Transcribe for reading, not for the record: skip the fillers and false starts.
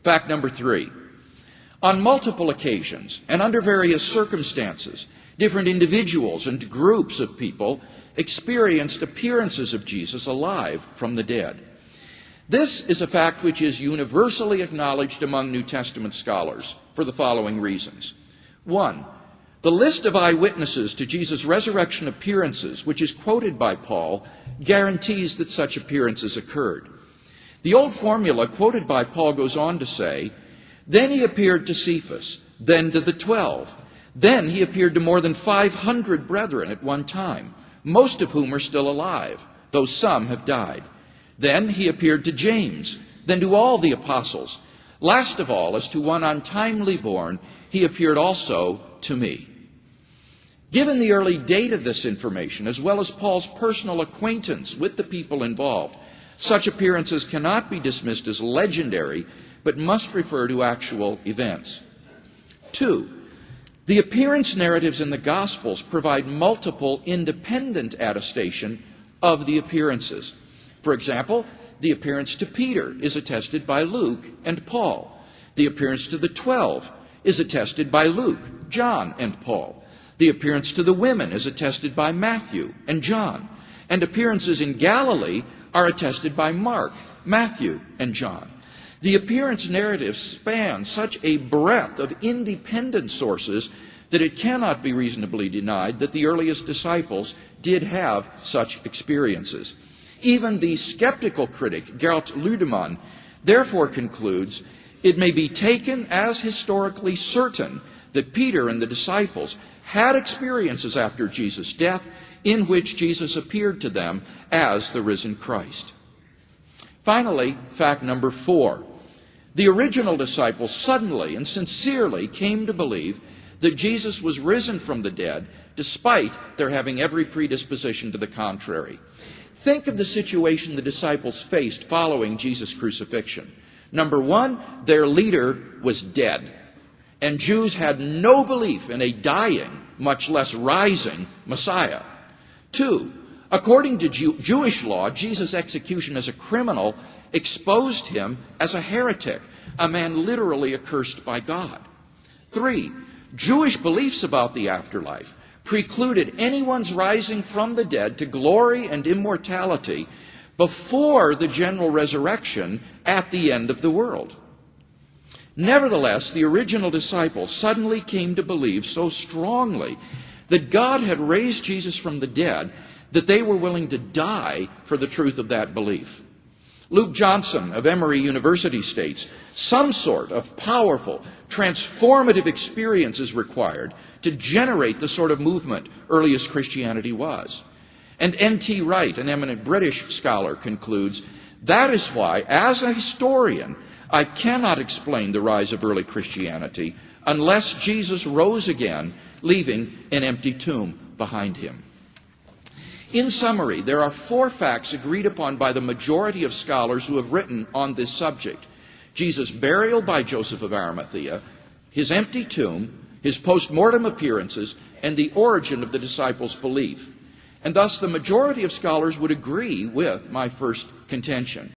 Fact number 3. On multiple occasions and under various circumstances, different individuals and groups of people experienced appearances of Jesus alive from the dead. This is a fact which is universally acknowledged among New Testament scholars for the following reasons. 1. The list of eyewitnesses to Jesus' resurrection appearances, which is quoted by Paul, guarantees that such appearances occurred. The old formula quoted by Paul goes on to say, "Then he appeared to Cephas, then to the 12. Then he appeared to more than 500 brethren at one time, most of whom are still alive, though some have died. Then he appeared to James, then to all the apostles. Last of all, as to one untimely born, he appeared also to me." Given the early date of this information, as well as Paul's personal acquaintance with the people involved, such appearances cannot be dismissed as legendary, but must refer to actual events. 2. The appearance narratives in the Gospels provide multiple independent attestation of the appearances. For example, the appearance to Peter is attested by Luke and Paul. The appearance to the 12 is attested by Luke, John, and Paul. The appearance to the women is attested by Matthew and John. And appearances in Galilee are attested by Mark, Matthew, and John. The appearance narratives span such a breadth of independent sources that it cannot be reasonably denied that the earliest disciples did have such experiences. Even the skeptical critic, Gert Ludemann, therefore concludes, it may be taken as historically certain that Peter and the disciples had experiences after Jesus' death in which Jesus appeared to them as the risen Christ. Finally, fact number 4. The original disciples suddenly and sincerely came to believe that Jesus was risen from the dead, despite their having every predisposition to the contrary. Think of the situation the disciples faced following Jesus' crucifixion. Number 1, their leader was dead, and Jews had no belief in a dying, much less rising, Messiah. 2, according to Jewish law, Jesus' execution as a criminal exposed him as a heretic, a man literally accursed by God. 3, Jewish beliefs about the afterlife precluded anyone's rising from the dead to glory and immortality before the general resurrection at the end of the world. Nevertheless, the original disciples suddenly came to believe so strongly that God had raised Jesus from the dead that they were willing to die for the truth of that belief. Luke Johnson of Emory University states, some sort of powerful, transformative experience is required to generate the sort of movement earliest Christianity was. And N.T. Wright, an eminent British scholar, concludes, that is why, as a historian, I cannot explain the rise of early Christianity unless Jesus rose again, leaving an empty tomb behind him. In summary, there are 4 facts agreed upon by the majority of scholars who have written on this subject: Jesus' burial by Joseph of Arimathea, his empty tomb, his post-mortem appearances, and the origin of the disciples' belief. And thus the majority of scholars would agree with my first contention.